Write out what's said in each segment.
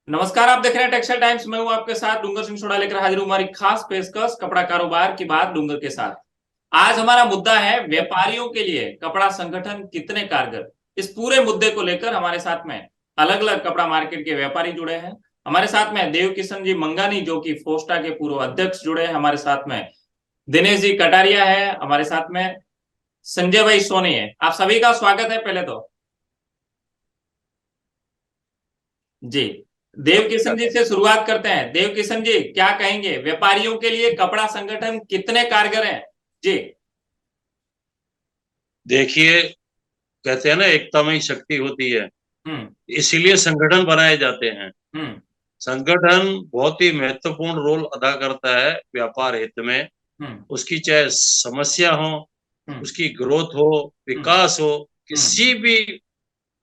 नमस्कार, आप देख रहे हैं टेक्सटाइल टाइम्स। मैं हूं आपके साथ डूंगर सिंह सोढ़ा लेकर हाजिर हूं हमारी खास पेशकश कपड़ा कारोबार की बात डूंगर के साथ। आज हमारा मुद्दा है व्यापारियों के लिए कपड़ा संगठन कितने कारगर। इस पूरे मुद्दे को लेकर हमारे साथ में अलग अलग कपड़ा मार्केट के व्यापारी जुड़े हैं। हमारे साथ में देव किशन जी मंगानी जो कि फोस्टा के पूर्व अध्यक्ष जुड़े हैं। हमारे साथ में दिनेश जी कटारिया है। हमारे साथ में संजय भाई सोनी है। आप सभी का स्वागत है। पहले तो जी, देव किशन जी से शुरुआत करते हैं। देव किशन जी क्या कहेंगे, व्यापारियों के लिए कपड़ा संगठन कितने कारगर हैं? जी। देखिए, कहते हैं ना, एकता में ही शक्ति होती है। हम्म। इसीलिए संगठन बनाए जाते हैं। हम्म। संगठन बहुत ही महत्वपूर्ण रोल अदा करता है व्यापार हित में। हम्म। उसकी चाहे समस्या हो, हम्म। उसकी ग्रोथ हो, हम्म। विकास हो, हम्म। किसी भी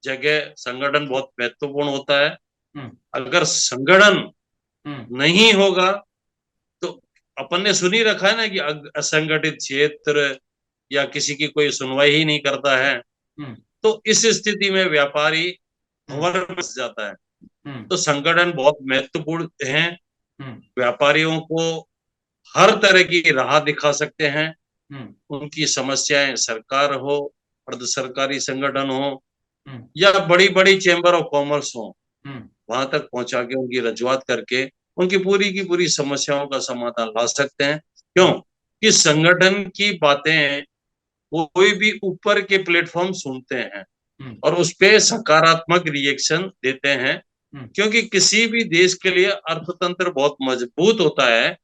जगह संगठन बहुत महत्वपूर्ण होता है। हम्म। अगर संगठन हम्म। नहीं होगा तो अपन ने सुन ही रखा है ना कि असंगठित क्षेत्र या किसी की कोई सुनवाई ही नहीं करता है। हम्म। तो इस स्थिति में व्यापारी हम्म। भंवर बस जाता है। हम्म। तो संगठन बहुत महत्वपूर्ण है। हम्म। व्यापारियों को हर तरह की राह दिखा सकते हैं। हम्म। उनकी समस्याएं सरकार हो, अर्ध सरकारी संगठन हो, हम्म। या बड़ी बड़ी चेंबर ऑफ कॉमर्स हो, हम्म। वहां तक पहुंचा के उनकी रजुआत करके उनकी पूरी की पूरी समस्याओं का समाधान ला सकते हैं। क्यों कि संगठन की बातें वो कोई भी ऊपर के प्लेटफॉर्म सुनते हैं हम्म। और उस पे सकारात्मक रिएक्शन देते हैं। हम्म। क्योंकि किसी भी देश के लिए अर्थतंत्र बहुत मजबूत होता है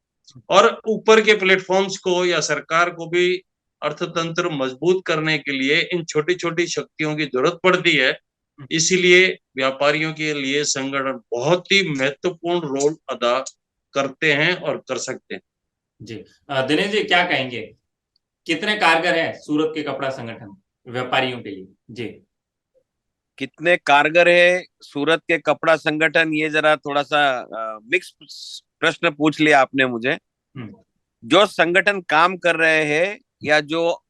और ऊपर के प्लेटफॉर्म्स को या सरकार को भी अर्थतंत्र मजबूत करने के लिए इन छोटी छोटी शक्तियों की जरूरत पड़ती है। हम्म। इसीलिए व्यापारियों के लिए संगठन बहुत ही महत्वपूर्ण रोल अदा करते हैं और कर सकते हैं। जी। दिनेश जी क्या कहेंगे, कितने कारगर है सूरत के कपड़ा संगठन व्यापारियों के लिए? जी। कितने कारगर है सूरत के कपड़ा संगठन, ये जरा थोड़ा सा मिक्स प्रश्न पूछ लिया आपने मुझे। हम्म। जो संगठन काम कर रहे हैं या जो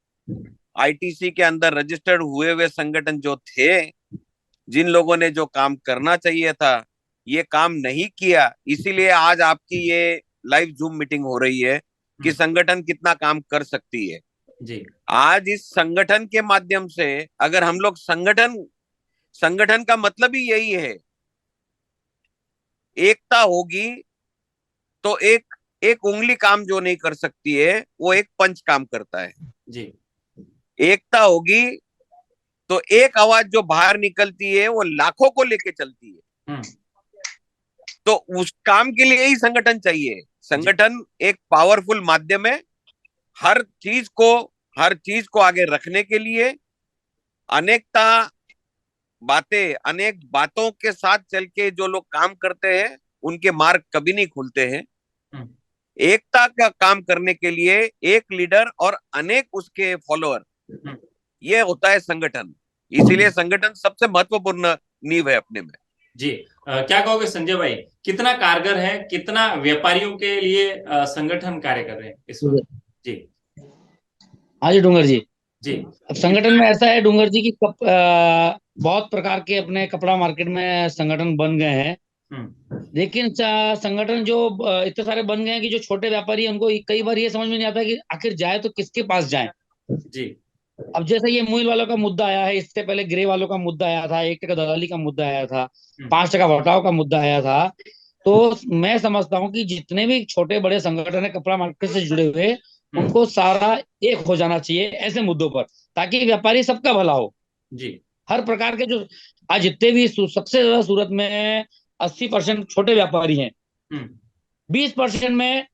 आईटीसी के अंदर रजिस्टर्ड हुए हुए संगठन जो थे, जिन लोगों ने जो काम करना चाहिए था ये काम नहीं किया, इसीलिए आज आपकी ये लाइव जूम मीटिंग हो रही है कि हम्म। संगठन कितना काम कर सकती है। जी। आज इस संगठन के माध्यम से अगर हम लोग संगठन संगठन का मतलब ही यही है, एकता होगी तो एक उंगली काम जो नहीं कर सकती है वो एक पंच काम करता है। जी। एकता होगी तो एक आवाज जो बाहर निकलती है वो लाखों को लेके चलती है। हम्म। तो उस काम के लिए ही संगठन चाहिए। जी। संगठन एक पावरफुल माध्यम है हर चीज को हर चीज को आगे रखने के लिए। अनेकता अनेक बातों के साथ चल के जो लोग काम करते हैं उनके मार्ग कभी नहीं खुलते हैं। हम्म। एकता का काम करने के लिए एक लीडर और अनेक उसके फॉलोअर, हम्म। ये होता है संगठन। इसीलिए संगठन सबसे महत्वपूर्ण नींव है अपने में। जी। क्या कहोगे संजय भाई, कितना कारगर है, कितना व्यापारियों के लिए संगठन कार्य कर रहे हैं इस वक्त? जी। हाँ जी डूंगर जी। जी। अब संगठन में ऐसा है डूंगर जी की बहुत प्रकार के अपने कपड़ा मार्केट में संगठन बन गए हैं। हम्म। लेकिन संगठन जो इतने सारे बन गए हैं कि जो छोटे व्यापारी हैं उनको कई बार ये समझ में नहीं आता कि आखिर जाए तो किसके पास जाए। जी। अब जैसे ये मूल वालों का मुद्दा आया है, इससे पहले ग्रे वालों का मुद्दा आया था, 1% दलाली का मुद्दा आया था, हम्म। 5% हटाओ का मुद्दा आया था। तो मैं समझता हूँ कि जितने भी छोटे बड़े संगठन है कपड़ा मार्केट से जुड़े हुए, हम्म। उनको सारा एक हो जाना चाहिए ऐसे मुद्दों पर, ताकि व्यापारी सबका भला हो। जी। हर प्रकार के जो आज जितने भी सबसे ज्यादा सूरत में 80% छोटे व्यापारी हैं। हम्म। 20% में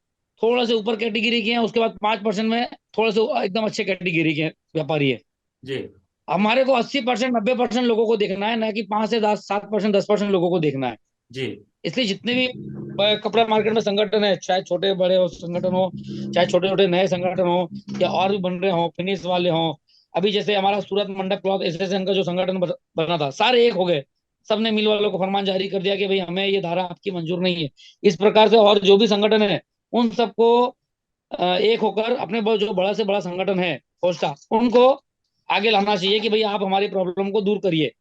थोड़ा से ऊपर कैटेगरी के हैं, उसके बाद 5% में थोड़े से एकदम अच्छे कैटेगरी के व्यापारी है। जी। हमारे को 80% 90% लोगों को देखना है, ना कि 5 से 7% 10% लोगों को देखना है। जी। इसलिए जितने भी कपड़ा मार्केट में संगठन है, चाहे छोटे बड़े हो संगठन हो, चाहे छोटे छोटे नए संगठन हो, या और भी बन रहे हो फिनिश वाले हो। अभी जैसे हमारा सूरत मंडप क्लॉथ एसोसिएशन का जो संगठन बना था, सारे एक हो गए। सबने मिल वालों को फरमान जारी कर दिया कि भाई हमें ये धारा आपकी मंजूर नहीं है। इस प्रकार से और जो भी संगठन है उन सबको एक होकर अपने जो बड़ा से बड़ा संगठन है फोस्टा, उनको आगे लाना चाहिए कि भाई आप हमारी प्रॉब्लम को दूर करिए।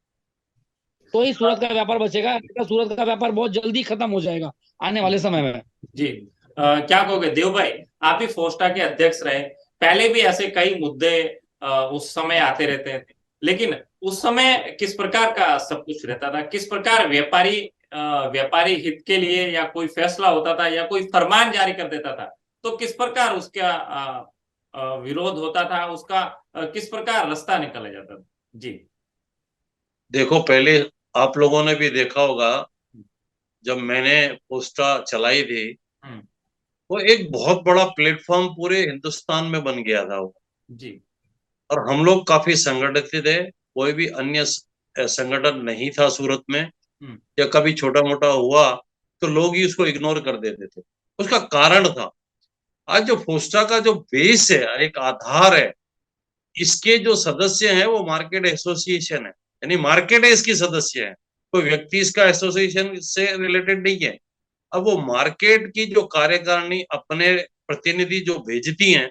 तो ही सूरत का व्यापार बचेगा, नहीं तो सूरत का व्यापार बहुत जल्दी खत्म हो जाएगा आने वाले समय में। जी क्या कहोगे देव भाई, आप भी फोस्टा के अध्यक्ष रहे, पहले भी ऐसे कई मुद्दे उस समय आते रहते थे, लेकिन उस समय किस प्रकार का सब कुछ रहता था, किस प्रकार व्यापारी हित के लिए या कोई फैसला होता था या कोई फरमान जारी कर देता था, तो किस प्रकार उसका विरोध होता था, उसका किस प्रकार रास्ता निकाला जाता था? जी देखो, पहले आप लोगों ने भी देखा होगा, जब मैंने पोस्टा चलाई थी, हम्म, वो एक बहुत बड़ा प्लेटफॉर्म पूरे हिंदुस्तान में बन गया था वो। जी और हम लोग काफी संगठित थे, कोई भी अन्य संगठन नहीं था सूरत में। हम्म, या कभी छोटा मोटा हुआ तो लोग ही उसको इग्नोर कर देते थे। उसका कारण था, आज जो फोस्टा का जो बेस है, एक आधार है, इसके जो सदस्य हैं वो मार्केट एसोसिएशन है, यानी मार्केट है इसकी सदस्य है, कोई व्यक्ति इसका एसोसिएशन से रिलेटेड नहीं है। अब वो मार्केट की जो कार्यकारिणी अपने प्रतिनिधि जो भेजती हैं,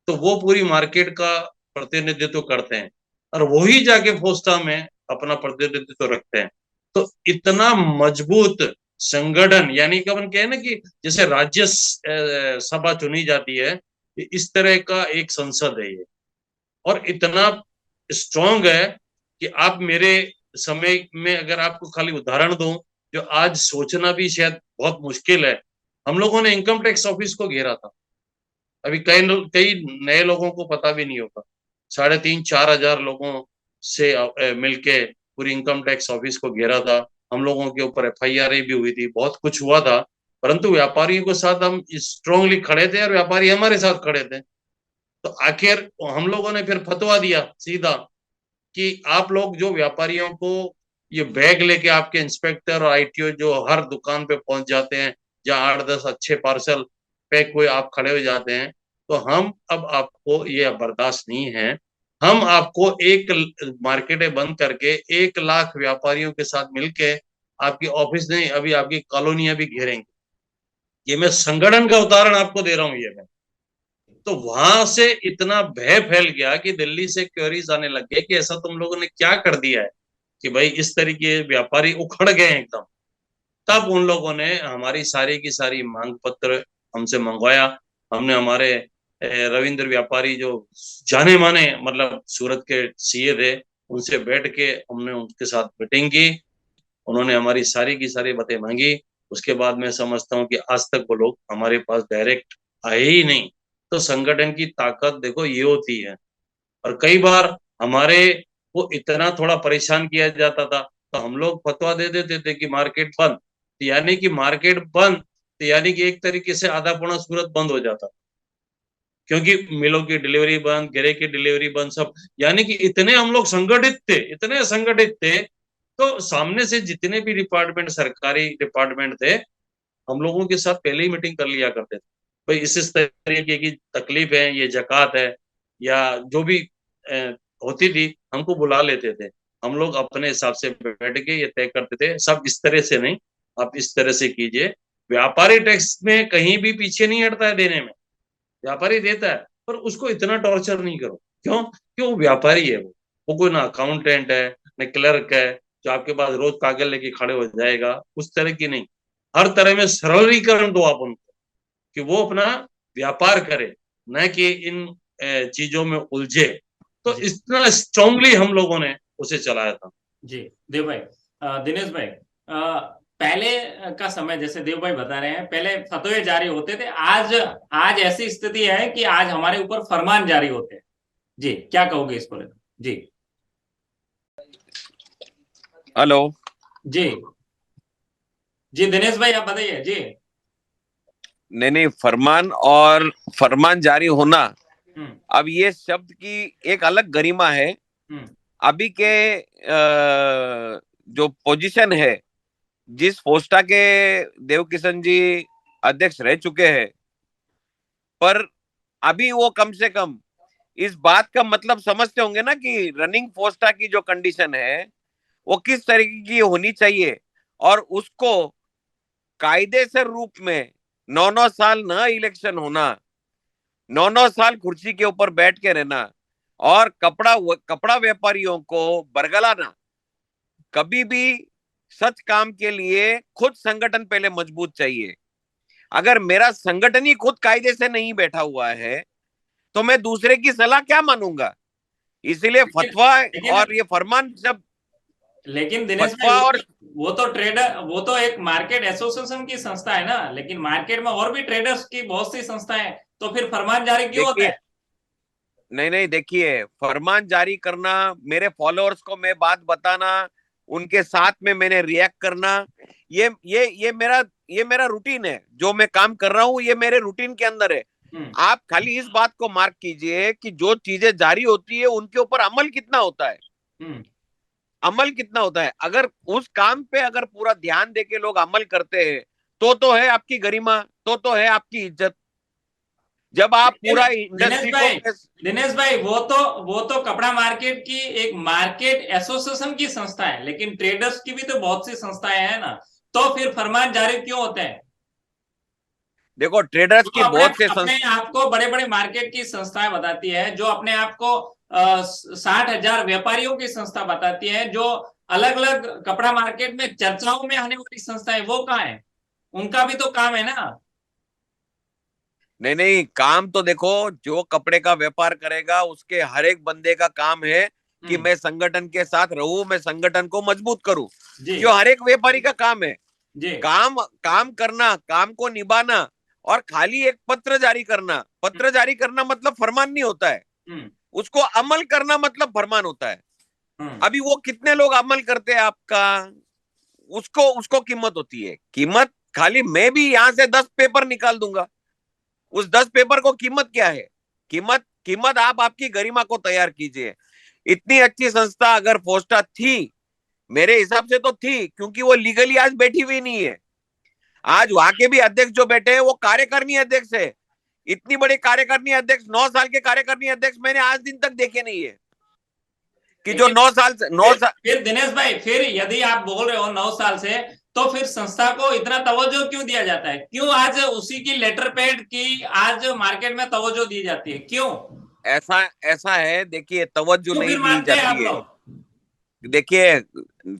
तो वो पूरी मार्केट का प्रतिनिधित्व करते हैं और वही जाके फोस्टा में अपना प्रतिनिधित्व रखते हैं। तो इतना मजबूत संगठन, यानी कि अपन कहे ना कि जैसे राज्य सभा चुनी जाती है, इस तरह का एक संसद है ये। और इतना स्ट्रांग है कि आप मेरे समय में अगर आपको खाली उदाहरण दूं, जो आज सोचना भी शायद बहुत मुश्किल है, हम लोगों ने इनकम टैक्स ऑफिस को घेरा था। अभी कई कई नए लोगों को पता भी नहीं होगा। 3,500-4,000 लोगों से मिलके पूरी इनकम टैक्स ऑफिस को घेरा था। हम लोगों के ऊपर एफआईआर भी हुई थी, बहुत कुछ हुआ था, परंतु व्यापारियों के साथ हम स्ट्रांगली खड़े थे और व्यापारी हमारे साथ खड़े थे। तो आखिर हम लोगों ने फिर फतवा दिया सीधा कि आप लोग जो व्यापारियों को ये बैग लेके आपके इंस्पेक्टर और आईटीओ जो हर दुकान पे पहुंच जाते हैं, जहां 8-10 अच्छे पार्सल पैक हुए आप खड़े हो जाते हैं, तो हम अब आपको ये बर्दाश्त नहीं है। हम आपको एक मार्केटें बंद करके 1 लाख व्यापारियों के साथ मिलके आपकी ऑफिस नहीं, अभी आपकी कॉलोनियां भी घेरेंगे। ये मैं संगठन का उदाहरण आपको दे रहा हूँ ये मैं। तो वहां से इतना भय फैल गया कि दिल्ली से क्वेरीज आने लग गए कि ऐसा तुम लोगों ने क्या कर दिया है कि भाई इस तरीके व्यापारी उखड़ गए एकदम। तब उन लोगों ने हमारी सारी की सारी मांग पत्र हमसे मंगवाया। हमने हमारे रविंद्र व्यापारी जो जाने माने मतलब सूरत के सीए थे, उनसे बैठ के हमने उनके साथ मीटिंग की। उन्होंने हमारी सारी की सारी बातें मांगी। उसके बाद मैं समझता हूँ कि आज तक वो लोग हमारे पास डायरेक्ट आए ही नहीं। तो संगठन की ताकत देखो ये होती है। और कई बार हमारे को इतना थोड़ा परेशान किया जाता था, तो हम लोग फतवा दे देते थे कि मार्केट बंद, तो यानी कि मार्केट बंद, तो यानी कि एक तरीके से आधा पौना सूरत बंद हो जाता, क्योंकि मिलों की डिलीवरी बंद, गिरे की डिलीवरी बंद, सब। यानी कि इतने हम लोग संगठित थे, इतने संगठित थे। तो सामने से जितने भी डिपार्टमेंट, सरकारी डिपार्टमेंट थे, हम लोगों के साथ पहले ही मीटिंग कर लिया करते थे। भाई इस तरीके की तकलीफ है, ये जकात है या जो भी होती थी, हमको बुला लेते थे। हम लोग अपने हिसाब से बैठ के ये तय करते थे, सब इस तरह से नहीं, आप इस तरह से कीजिए। व्यापारी टैक्स में कहीं भी पीछे नहीं हटता है देने में, व्यापारी देता है, पर उसको इतना टॉर्चर नहीं करो। क्यों? क्यों? वो व्यापारी है, वो कोई ना अकाउंटेंट है न क्लर्क है जो आपके पास रोज कागज लेके खड़े हो जाएगा, उस तरह की नहीं। हर तरह में सरलीकरण दो आप उनको कि वो अपना व्यापार करे, न कि इन चीजों में उलझे। तो जी इतना स्ट्रांगली हम लोगों ने उसे चलाया था। जी देव भाई, दिनेश भाई, पहले का समय जैसे देव भाई बता रहे हैं, पहले फतवे जारी होते थे, आज आज ऐसी स्थिति है कि आज हमारे ऊपर फरमान जारी होते हैं। जी क्या कहोगे इस पर? जी हेलो। जी जी दिनेश भाई आप बताइए जी। नहीं, फरमान और फरमान जारी होना, हम्म अब ये शब्द की एक अलग गरिमा है। हम्म अभी के जो पोजीशन है, जिस पोस्टा के देव किशन जी अध्यक्ष रह चुके हैं, पर अभी वो कम से कम इस बात का मतलब समझते होंगे ना कि रनिंग पोस्टा की जो कंडीशन है वो किस तरीके की होनी चाहिए, और उसको कायदेसर रूप में 9-9 साल न इलेक्शन होना, 9-9 साल कुर्सी के ऊपर बैठ के रहना, और कपड़ा व्यापारियों को बरगलाना, कभी भी सच काम के लिए खुद संगठन पहले मजबूत चाहिए। अगर मेरा संगठन ही खुद कायदे से नहीं बैठा हुआ है तो मैं दूसरे की सलाह क्या मानूंगा। इसीलिए लेकिन फतवा लेकिन और ये फरमान जब लेकिन दिनेश भाई, फतवा और वो तो ट्रेडर, वो तो एक मार्केट एसोसिएशन की संस्था है ना, लेकिन मार्केट में और भी ट्रेडर्स की बहुत सी संस्थाएं हैं, तो फिर फरमान जारी क्यों होता देखिए, है? नहीं देखिए, फरमान जारी करना, मेरे फॉलोअर्स को मैं बात बताना, उनके साथ में मैंने रिएक्ट करना, ये मेरा रूटीन है। जो मैं काम कर रहा हूँ ये मेरे रूटीन के अंदर है। हम्म। आप खाली इस बात को मार्क कीजिए कि जो चीजें जारी होती है उनके ऊपर अमल कितना होता है। हम्म। अमल कितना होता है। अगर उस काम पे अगर पूरा ध्यान देके लोग अमल करते हैं तो है आपकी गरिमा, तो है आपकी इज्जत। जब आप लेकिन पूरा दिनेश इंडस्ट्री को भाई, दिनेश भाई, वो तो कपड़ा मार्केट की एक मार्केट एसोसिएशन की संस्था है, लेकिन ट्रेडर्स की भी तो बहुत सी संस्थाएं हैं ना, तो फिर फरमान जारी क्यों होते हैं? देखो, ट्रेडर्स जो की अपने बहुत से अपने आप को बड़े बड़े मार्केट की संस्थाएं बताती है, जो अपने आप को 60,000 व्यापारियों की संस्था बताती है, जो अलग अलग कपड़ा मार्केट में चर्चाओं में आने वाली संस्थाएं, वो कहाँ है? उनका भी तो काम है ना। नहीं काम तो देखो, जो कपड़े का व्यापार करेगा उसके हर एक बंदे का काम है कि मैं संगठन के साथ रहूं, मैं संगठन को मजबूत करूं। जी जो हर एक व्यापारी का काम है। जी। काम काम करना, काम को निभाना, और खाली एक पत्र जारी करना। पत्र जारी करना मतलब फरमान नहीं होता है। हम्म। उसको अमल करना मतलब फरमान होता है। हम्म। अभी वो कितने लोग अमल करते हैं आपका, उसको उसको कीमत होती है। कीमत खाली मैं भी यहां से 10 पेपर निकाल दूंगा, उस 10 पेपर को कीमत क्या है। कीमत कीमत आप आपकी गरिमा को तैयार कीजिए। इतनी अच्छी संस्था अगर फोस्टा थी, मेरे हिसाब से तो थी, क्योंकि वो लीगली आज बैठी हुई नहीं है। आज वहां के भी अध्यक्ष जो बैठे हैं वो कार्यकारिणी अध्यक्ष है। इतनी बड़ी कार्यकारिणी अध्यक्ष, 9 साल के कार्यकारिणी अध्यक्ष मैंने आज दिन तक देखे नहीं है कि जो लेकिन 9 साल से फिर दिनेश भाई, फिर यदि आप बोल रहे हो 9 साल से, तो फिर संस्था को इतना तवज्जो क्यों दिया जाता है? क्यों आज उसी की लेटर पैड की आज मार्केट में तवज्जो दी जाती है? क्यों ऐसा ऐसा है। देखिए, तवज्जो क्यों नहीं फिर दी मानते हैं आप जाती है। लोग? देखिए,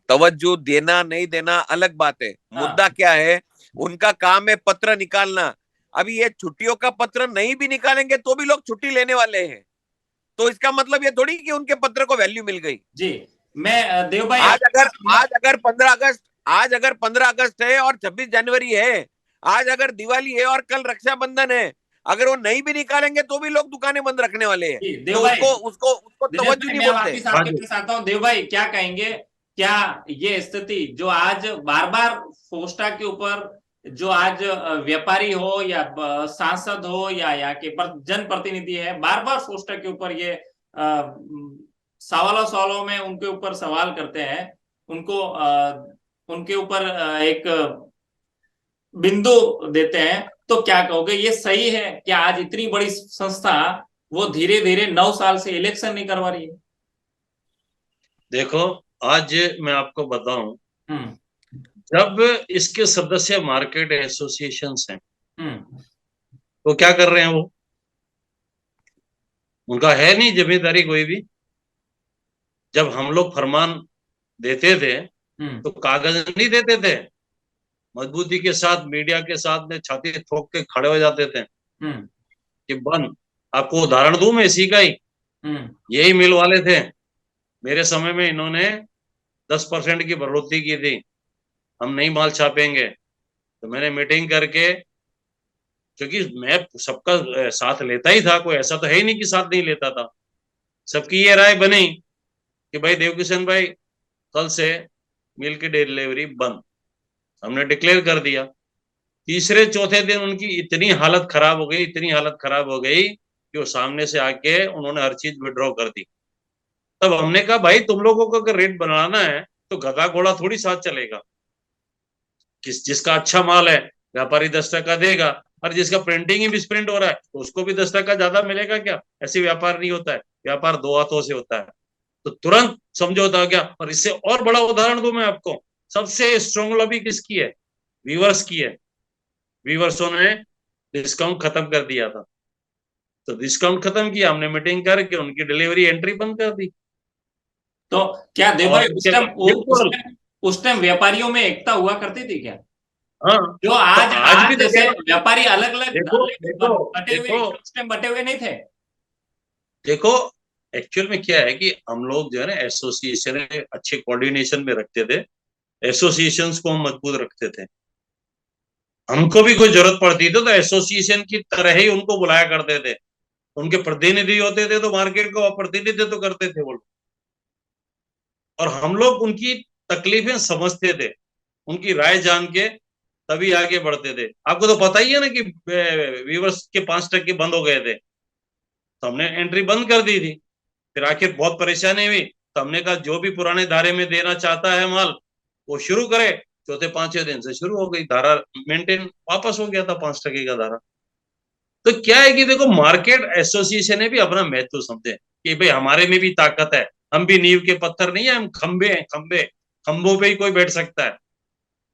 तवज्जो देना नहीं देना अलग बात है। हाँ। मुद्दा क्या है, उनका काम है पत्र निकालना। अभी ये छुट्टियों का पत्र नहीं भी निकालेंगे तो भी लोग छुट्टी लेने वाले हैं। तो इसका मतलब ये थोड़ी कि उनके पत्र को वैल्यू मिल गई। जी। मैं देव भाई आज आपके अगर साथ आज अगर 15 अगस्त, आज अगर 15 अगस्त है और 26 जनवरी है, आज अगर दिवाली है और कल रक्षाबंधन है, अगर वो नहीं भी निकालेंगे तो भी लोग दुकानें बंद रखने वाले हैं। जी, देव तो भाई, उसको उसको उसको दिनेश तवज्जो भाई, नहीं मैं बोलते। वापिस हाँ आपके जी। पास आता हूँ। देव भाई, क्या कहेंगे? क्या ये स्थिति जो आज बार बार फोस्टा के ऊपर, जो आज व्यापारी हो या सांसद हो या यहाँ के जनप्रतिनिधि है, बार बार फोस्टा के ऊपर ये सवालों सवालों में उनके ऊपर सवाल करते हैं, उनको उनके ऊपर एक बिंदु देते हैं, तो क्या कहोगे? ये सही है क्या आज इतनी बड़ी संस्था वो धीरे धीरे 9 साल से इलेक्शन नहीं करवा रही है? देखो, आज मैं आपको बताऊं, हम्म। जब इसके सदस्य मार्केट एसोसिएशंस हैं हम्म। तो क्या कर रहे हैं वो? उनका है नहीं जिम्मेदारी कोई भी। जब हम लोग फरमान देते थे हम्म। तो कागज नहीं देते थे, मजबूती के साथ मीडिया के साथ में छाती ठोक के खड़े हो जाते थे हम्म। कि बंद। आपको उदाहरण दूं मैं इसी का ही। हम्म। यही मिल वाले थे, मेरे समय में इन्होंने 10% की बढ़ोतरी की थी, हम नहीं माल छापेंगे। तो मैंने मीटिंग करके, क्योंकि मैं सबका साथ लेता ही था, कोई ऐसा तो है ही नहीं कि साथ नहीं लेता था। सबकी ये राय बनी कि भाई देवकिशन भाई, कल से मिल की डिलीवरी बंद। हमने डिक्लेयर कर दिया। तीसरे चौथे दिन उनकी इतनी हालत खराब हो गई, इतनी हालत खराब हो गई कि वो सामने से आके उन्होंने हर चीज विड्रॉ कर दी। तब हमने कहा भाई, तुम लोगों को अगर रेट बनाना है तो गधा घोड़ा थोड़ी साथ चलेगा। जिसका अच्छा माल है व्यापारी 10% देगा, और जिसका प्रिंटिंग ही मिसप्रिंट हो रहा है तो उसको भी 10% ज्यादा मिलेगा क्या? ऐसे व्यापार नहीं होता है, व्यापार दो हाथों से होता है। तो तुरंत समझौता हो गया। और इससे और बड़ा उदाहरण दूं मैं आपको, सबसे स्ट्रॉन्ग लॉबी किसकी है? वीवर्स की है। वीवर्सों ने डिस्काउंट खत्म कर दिया था, तो डिस्काउंट खत्म किया, हमने मीटिंग करके उनकी डिलीवरी एंट्री बंद कर दी। तो क्या देव भाई और उस टाइम बिल्कुल, उस टाइम व्यापारियों में एकता हुआ करती थी क्या? हाँ। जो तो आज आज आज भी जैसे देखो, व्यापारी अलग अलग देखो, देखो, बटे हुए देखो, उस टाइम बटे हुए नहीं थे। देखो, एक्चुअल में क्या है कि हम लोग जो है ना एसोसिएशन अच्छे कोऑर्डिनेशन में रखते थे, एसोसिएशंस को हम मजबूत रखते थे। हमको भी कोई जरूरत पड़ती थी तो एसोसिएशन की तरह ही उनको बुलाया करते थे। उनके प्रतिनिधि होते थे तो मार्केट को प्रतिनिधित्व करते थे वो लोग। और हम लोग उनकी तकलीफें समझते थे, उनकी राय जान के तभी आगे बढ़ते थे। आपको तो पता ही है ना कि वीवर्स के 5% बंद हो गए थे, तो हमने एंट्री बंद कर दी थी। फिर आखिर बहुत परेशानी हुई, तो हमने कहा जो भी पुराने धारे में देना चाहता है माल वो शुरू करे। चौथे पांचवें दिन से शुरू हो गई धारा, मेंटेन वापस हो गया था 5% का धारा। तो क्या है कि देखो मार्केट एसोसिएशन ने भी अपना महत्व समझे कि भाई हमारे में भी ताकत है, हम भी नींव के पत्थर नहीं है, हम खंबे हैं, खंबे, खंभों पे ही कोई बैठ सकता है।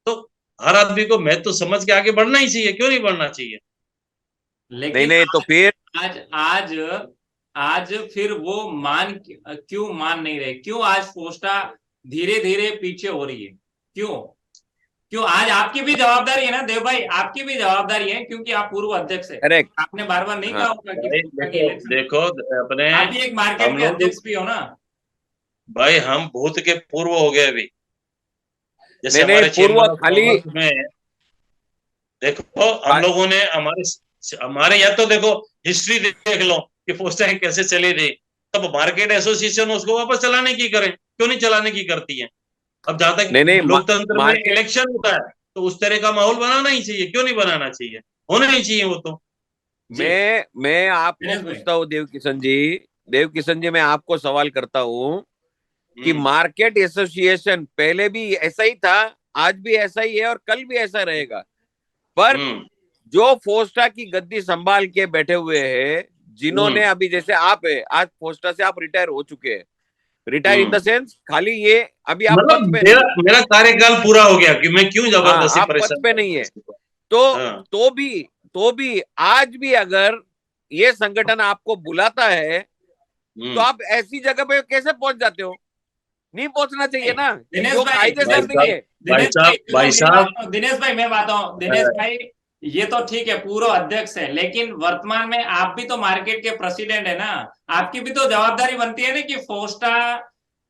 तो हर आदमी को महत्व समझ के आगे बढ़ना ही चाहिए, क्यों नहीं बढ़ना चाहिए। नहीं लेकिन नहीं, तो फिर आज आज आज फिर वो क्यों मान नहीं रहे? क्यों आज फोस्टा धीरे धीरे पीछे हो रही है? क्यों? क्यों आज आपकी भी जवाबदारी है ना देव भाई, आपकी भी जवाबदारी है, क्योंकि आप पूर्व अध्यक्ष है। करेक्ट। आपने बार बार नहीं हाँ, कहा होगा कि भाई फोस्टा के देखो, इलेक्शन, देखो, अपने आप भी एक मार्केट हम के लोग, अध्यक्ष भी हो ना। भाई हम भूत के पूर्व हो गए अभी। जैसे नहीं नहीं, हमारे पूर्व चेंबर ऑफ खाली कॉमर्स में देखो, हम लोगों ने हमारे हमारे यहाँ तो देखो हिस्ट्री देख लो कि पोस्टें कैसे चली थी। तब मार्केट एसोसिएशन उसको वापस चलाने की करे, क्यों नहीं चलाने की करती है। अब जहां तक नहीं नहीं, लोकतंत्र में मार्केट। इलेक्शन होता है तो उस तरह का माहौल बनाना ही चाहिए, क्यों नहीं बनाना चाहिए, होना ही चाहिए वो तो। जी मैं आपको दिनेश भाई। पूछता हूँ देव किशन जी, देव किशन जी, मैं आपको सवाल करता हूँ कि हम्म। मार्केट एसोसिएशन पहले भी ऐसा ही था, आज भी ऐसा ही है और कल भी ऐसा रहेगा। पर हम्म। जो फोस्टा की गद्दी संभाल के बैठे हुए हैं, जिन्होंने हम्म। अभी, जैसे आप है, आज फोस्टा से आप रिटायर हो चुके हैं। Retire in the hmm. Sense, खाली ये अभी आप मतलब पद पे मेरा नहीं है। मेरा कार्यकाल पूरा हो गया कि मैं क्यों हाँ, जबरदस्ती आप पद परेशान पे नहीं करूं है। किसी को। तो हाँ। तो भी आज भी अगर ये संगठन आपको बुलाता है तो हम्म। आप ऐसी जगह पे कैसे पहुंच जाते हो? नहीं पहुंचना चाहिए नहीं, ना, दिनेश जो भाई कायदेसर दिनेश नहीं भाई है। भाई दिनेश भाई साहब, देखो भाई मेरी बात साहब, सुनो, दिनेश भाई मैं बात हूँ, दिनेश भाई ये तो ठीक है पूर्व अध्यक्ष है, लेकिन वर्तमान में आप भी तो मार्केट के प्रेसिडेंट है ना। आपकी भी तो जवाबदारी बनती है ना कि फोस्टा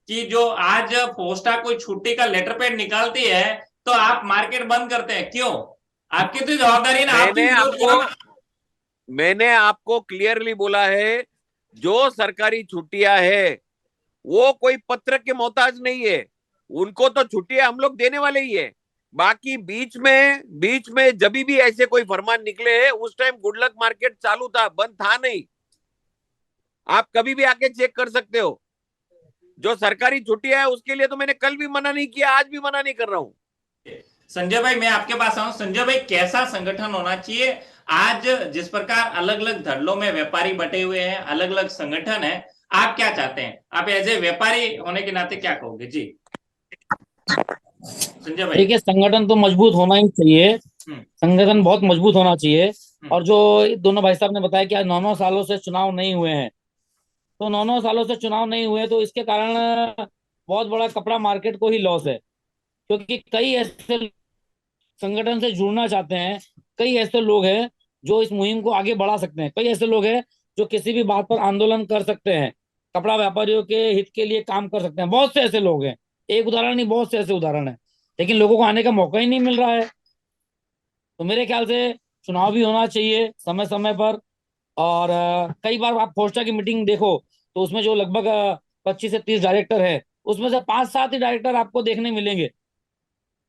की जो आज फोस्टा कोई छुट्टी का लेटर पैड निकालती है तो आप मार्केट बंद करते हैं क्यों? आपकी तो जवाबदारी है ना, आप भी मैंने विरोध आपको करो ना। मैंने आपको क्लियरली बोला है, जो सरकारी छुट्टियां है वो कोई पत्र के मोहताज नहीं है। उनको तो छुट्टियां हम लोग देने वाले ही है। बाकी बीच में जब भी ऐसे कोई फरमान निकले हैं, उस टाइम गुड लक मार्केट चालू था, बंद था नहीं। आप कभी भी आके चेक कर सकते हो। जो सरकारी छुट्टियां है उसके लिए तो मैंने कल भी मना नहीं किया, आज भी मना नहीं कर रहा हूं। संजय भाई मैं आपके पास आऊं, संजय भाई कैसा संगठन होना चाहिए आज? जिस प्रकार अलग अलग धड़लों में व्यापारी बटे हुए हैं, अलग अलग संगठन है, आप क्या चाहते हैं? आप एज ए व्यापारी होने के नाते क्या कहोगे जी संजय भाई? देखिए, संगठन तो मजबूत होना ही चाहिए। हम्म। संगठन बहुत मजबूत होना चाहिए। हम्म। और जो दोनों भाई साहब ने बताया कि आज 9 9 सालों से चुनाव नहीं हुए हैं, तो 9 9 सालों से चुनाव नहीं हुए तो इसके कारण बहुत बड़ा कपड़ा मार्केट को ही लॉस है। क्योंकि कई ऐसे संगठन से जुड़ना चाहते हैं, कई ऐसे लोग हैं जो इस मुहिम को आगे बढ़ा सकते हैं, कई ऐसे लोग हैं जो किसी भी बात पर आंदोलन कर सकते हैं, कपड़ा व्यापारियों के हित के लिए काम कर सकते हैं। बहुत से ऐसे लोग हैं, एक उदाहरण नहीं, बहुत से ऐसे उदाहरण है, लेकिन लोगों को आने का मौका ही नहीं मिल रहा है। तो मेरे ख्याल से चुनाव भी होना चाहिए समय समय पर। और कई बार आप फोस्टा की मीटिंग देखो तो उसमें जो लगभग 25 से 30 डायरेक्टर है, उसमें से 5 7 ही डायरेक्टर आपको देखने मिलेंगे।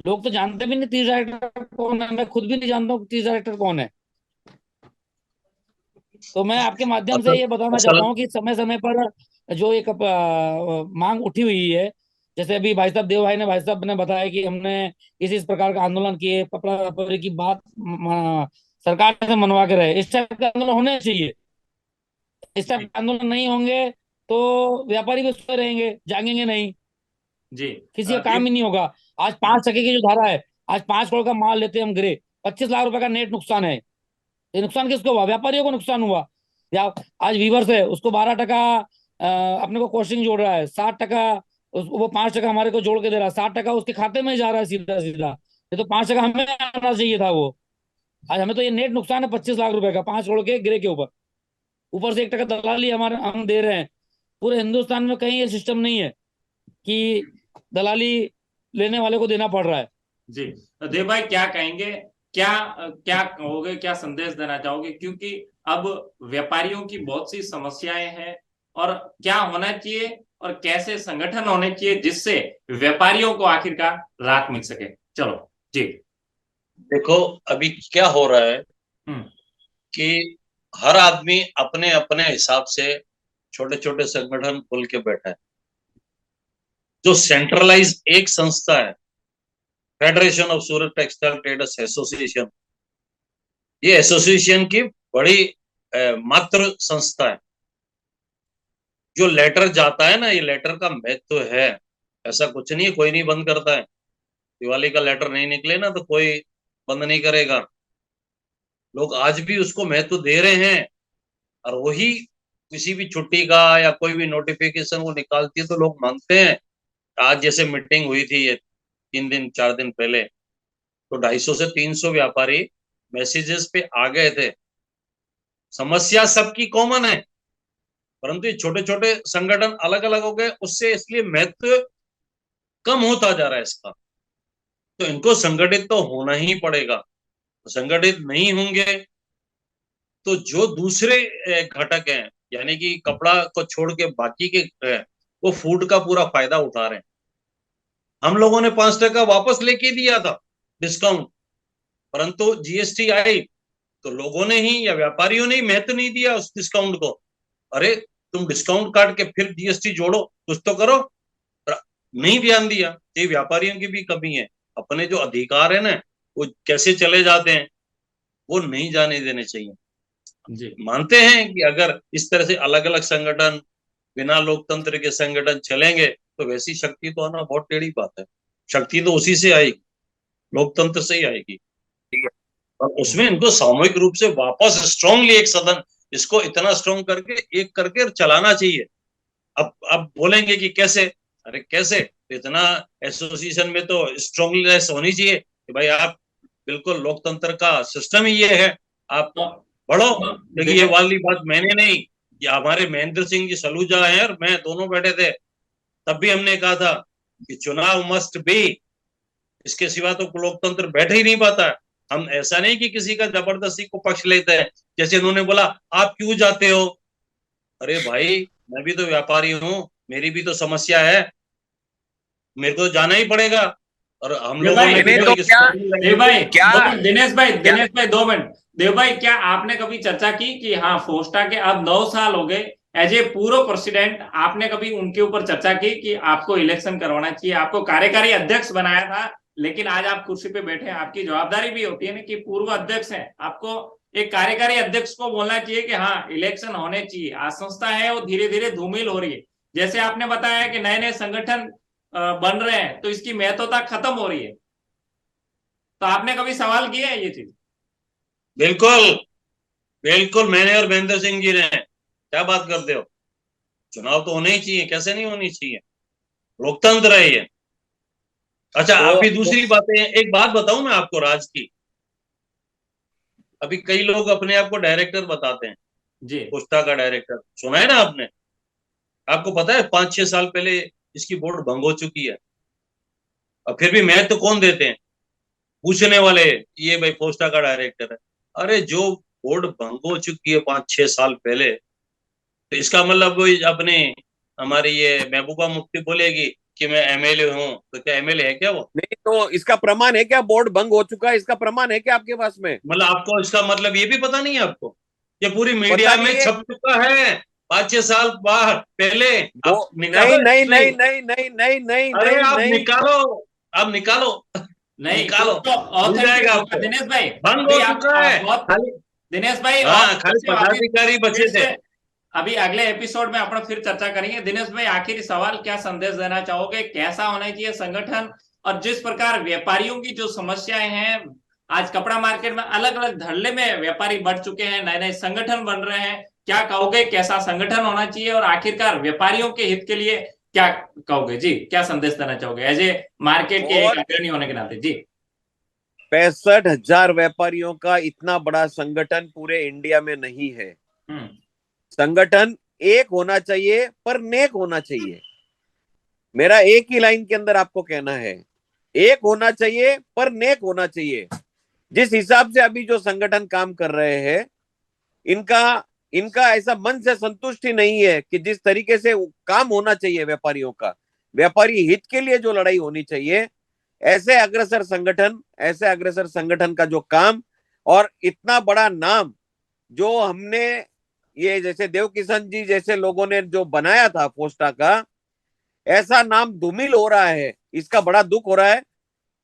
लोग तो जानते भी नहीं 30 डायरेक्टर कौन है, मैं खुद भी नहीं जानता हूँ 30 डायरेक्टर कौन है। तो मैं आपके माध्यम से असल ये बताना असल चाहता हूँ कि समय समय पर जो एक मांग उठी हुई है, जैसे अभी भाई साहब ने बताया कि हमने इस प्रकार का आंदोलन किए, कपड़ा व्यापारी की बात सरकार से मनवा के रहे, इस टाइप का आंदोलन होने चाहिए। इस टाइप जी के आंदोलन नहीं होंगे तो व्यापारी भी सोए रहेंगे, जागेंगे नहीं, जी किसी का काम ही नहीं होगा। आज 5 टके की जो धारा है, आज 5 करोड़ का माल लेते हैं हम गिरे, 25 लाख रुपए का नेट नुकसान है। ये नुकसान किसको हुआ? व्यापारियों को नुकसान हुआ। या आज वीवर्स है, उसको 12 टका अपने को कॉस्टिंग जोड़ रहा है, 60 टका वो 5% हमारे को जोड़ के दे रहा है, 60% उसके खाते में जा रहा है सीधा सीधा। ये तो 5% हमें आना चाहिए था वो। आज हमें तो ये नेट नुकसान है 25 लाख रुपए का, 5 करोड़ के ग्रे के ऊपर। ऊपर से 1% दलाली हमारे हम दे रहे हैं। पूरे हिंदुस्तान में कहीं ये सिस्टम नहीं है कि दलाली लेने वाले को देना पड़ रहा है। जी, तो देव भाई क्या कहेंगे, क्या क्या कहोगे, क्या संदेश देना चाहोगे, क्योंकि अब व्यापारियों की बहुत सी समस्याएं हैं, और क्या होना चाहिए और कैसे संगठन होने चाहिए जिससे व्यापारियों को आखिरकार राहत मिल सके। चलो जी। देखो अभी क्या हो रहा है हम्म। कि हर आदमी अपने अपने हिसाब से छोटे छोटे संगठन खोल के बैठा है। जो सेंट्रलाइज एक संस्था है, federation of Surat textile traders association, ये एसोसिएशन की बड़ी मात्र संस्था है। जो लेटर जाता है ना, ये लेटर का महत्व है। ऐसा कुछ नहीं है, कोई नहीं बंद करता है। दिवाली का लेटर नहीं निकले ना तो कोई बंद नहीं करेगा। लोग आज भी उसको महत्व दे रहे हैं, और वही किसी भी छुट्टी का या कोई भी नोटिफिकेशन वो निकालती है तो लोग मानते हैं। आज जैसे मीटिंग हुई थी ये 3 दिन 4 दिन पहले, तो 250 से 300 व्यापारी मैसेजेस पे आ गए थे। समस्या सबकी कॉमन है, परंतु ये छोटे छोटे संगठन अलग अलग हो गए, उससे इसलिए महत्व कम होता जा रहा है इसका। तो इनको संगठित तो होना ही पड़ेगा। तो संगठित नहीं होंगे तो जो दूसरे घटक हैं, यानी कि कपड़ा को छोड़ के बाकी के वो फूड का पूरा फायदा उठा रहे हैं। हम लोगों ने 5% वापस लेके दिया था डिस्काउंट, परंतु जीएसटी आई तो लोगों ने ही या व्यापारियों ने ही महत्व नहीं दिया उस डिस्काउंट को। अरे तुम डिस्काउंट काट के फिर जीएसटी जोड़ो, कुछ तो करो। नहीं ध्यान दिया। ये व्यापारियों की भी कमी है। अपने जो अधिकार है ना, वो कैसे चले जाते हैं, वो नहीं जाने देने चाहिए। जी, मानते हैं कि अगर इस तरह से अलग अलग संगठन, बिना लोकतंत्र के संगठन चलेंगे तो वैसी शक्ति तो आना बहुत टेढ़ी बात है। शक्ति तो उसी से आएगी, लोकतंत्र से ही आएगी। ठीक है, और उसमें इनको सामूहिक रूप से वापस स्ट्रांगली एक सदन, इसको इतना स्ट्रांग करके एक करके चलाना चाहिए। अब बोलेंगे कि कैसे, अरे कैसे, इतना एसोसिएशन में तो स्ट्रांगनेस होनी चाहिए कि भाई आप बिल्कुल लोकतंत्र का सिस्टम ही ये है, आप बढ़ो। देखिए ये वाली बात मैंने नहीं, ये हमारे महेंद्र सिंह जी सलूजा है और मैं दोनों बैठे थे, तब भी हमने कहा था कि चुनाव मस्ट बी, इसके सिवा तो लोकतंत्र बैठ ही नहीं पाता। हम ऐसा नहीं कि किसी का जबरदस्ती को पक्ष लेते हैं। जैसे उन्होंने बोला आप क्यों जाते हो, अरे भाई मैं भी तो व्यापारी हूँ, मेरी भी तो समस्या है, मेरे को जाना ही पड़ेगा। और हम लोगों ने नहीं तो देव भाई क्या 2 मिनट, दिनेश भाई 2 मिनट। देव भाई क्या आपने कभी चर्चा की कि हाँ फोस्टा के अब 9 साल हो गए, एज ए पूर्व प्रेसिडेंट आपने कभी उनके ऊपर चर्चा की कि आपको इलेक्शन करवाना चाहिए? आपको कार्यकारी अध्यक्ष बनाया था, लेकिन आज आप कुर्सी पे बैठे हैं, आपकी जवाबदारी भी होती है ना कि पूर्व अध्यक्ष हैं, आपको एक कार्यकारी अध्यक्ष को बोलना चाहिए कि हाँ इलेक्शन होने चाहिए। आज संस्था है वो धीरे धीरे धूमिल हो रही है, जैसे आपने बताया कि नए नए संगठन बन रहे हैं तो इसकी महत्वता खत्म हो रही है। तो आपने कभी सवाल किया है ये चीज? बिल्कुल बिल्कुल, मैंने और महेंद्र सिंह जी ने। क्या बात करते हो, चुनाव तो होने ही चाहिए, कैसे नहीं होनी चाहिए, लोकतंत्र है ये। अच्छा तो अभी दूसरी बातें, एक बात बताऊं मैं आपको राज की। अभी कई लोग अपने आप को डायरेक्टर बताते हैं, जी, पोस्टा का डायरेक्टर, सुना है ना आपने? आपको पता है 5-6 साल पहले इसकी बोर्ड भंग हो चुकी है, और फिर भी महत्व तो कौन देते हैं, पूछने वाले, ये भाई पोस्टा का डायरेक्टर है। अरे जो बोर्ड भंग हो चुकी है 5-6 साल पहले, तो इसका मतलब वही अपने हमारी ये महबूबा मुफ्ती बोलेगी कि मैं एमएलए हूँ, तो क्या एमएलए है क्या वो? नहीं तो इसका प्रमाण है क्या, बोर्ड भंग हो चुका है, इसका प्रमाण है क्या आपके पास में? मतलब आपको इसका मतलब ये भी पता नहीं है आपको? ये पूरी पता मीडिया नहीं में है। छप चुका है 5-6 साल बाद पहले। वो आप निकालो नहीं नहीं history। नहीं नहीं नहीं नहीं अरे नहीं आप नहीं निकालो, आप निकालो, नहीं निकालो, तो मिल ऑथेंटिक जाएगा होगा आपको। दिनेश भाई। भंग अभी हो आप चुका है बहुत, खाली। दिनेश भाई हाँ खाली से अभी पदाधिकारी फिर बचे थे। से अभी अगले एपिसोड में अपना फिर चर्चा करेंगे। दिनेश भाई आखिरी सवाल, क्या संदेश देना चाहोगे, कैसा होना चाहिए संगठन, और जिस प्रकार व्यापारियों की जो समस्याएं हैं, आज कपड़ा मार्केट में अलग अलग धड़ल्ले में व्यापारी बढ़ चुके हैं, नए नए संगठन बन रहे हैं, क्या कहोगे कैसा संगठन होना चाहिए और आखिरकार व्यापारियों के हित के लिए क्या कहोगे जी, क्या संदेश देना चाहोगे एज ए मार्केट के एक और अग्रणी होने के नाते जी? 65,000 व्यापारियों का इतना बड़ा संगठन पूरे इंडिया में नहीं है। हम्म, संगठन एक होना चाहिए पर नेक होना चाहिए। मेरा एक ही लाइन के अंदर आपको कहना है, एक होना चाहिए पर नेक होना चाहिए। जिस हिसाब से अभी जो संगठन काम कर रहे हैं, इनका इनका ऐसा मन से संतुष्टि नहीं है कि जिस तरीके से काम होना चाहिए व्यापारियों का, व्यापारी हित के लिए जो लड़ाई होनी चाहिए, ऐसे अग्रसर संगठन का जो काम और इतना बड़ा नाम जो हमने, ये जैसे देव किशन जी जैसे लोगों ने जो बनाया था फोस्टा का, ऐसा नाम धूमिल हो रहा है, इसका बड़ा दुख हो रहा है।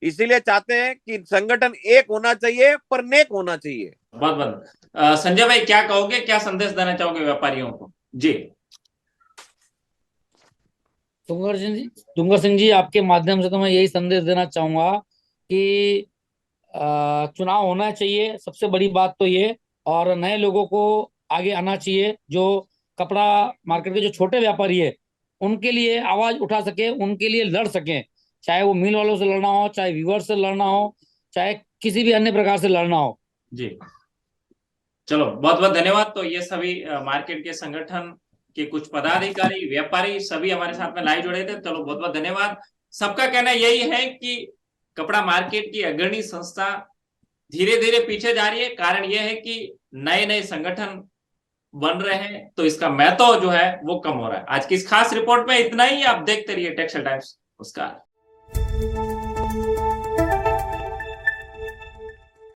इसीलिए चाहते हैं कि संगठन एक होना चाहिए पर नेक होना चाहिए। बहुत बहुत संजय भाई क्या कहोगे, क्या संदेश देना चाहोगे व्यापारियों को जी? डूंगर सिंह जी, आपके माध्यम से तो मैं यही संदेश देना चाहूंगा कि चुनाव होना चाहिए, सबसे बड़ी बात तो ये, और नए लोगों को आगे आना चाहिए जो कपड़ा मार्केट के जो छोटे व्यापारी है उनके लिए आवाज उठा सके, उनके लिए लड़ सके, चाहे वो मिल वालों से लड़ना हो, चाहे व्यूअर से लड़ना हो, चाहे किसी भी अन्य प्रकार से लड़ना हो जी। चलो बहुत बहुत धन्यवाद। तो ये सभी मार्केट के संगठन के कुछ पदाधिकारी, व्यापारी सभी हमारे साथ में लाइव जुड़े थे। चलो बहुत बहुत धन्यवाद। सबका कहना यही है कि कपड़ा मार्केट की अग्रणी संस्था धीरे धीरे पीछे जा रही है। कारण यह है कि नए नए संगठन बन रहे हैं, तो इसका महत्व जो है वो कम हो रहा है। आज की इस खास रिपोर्ट में इतना ही। आप देखते रहिए टेक्सटाइल टाइम्स। नमस्कार।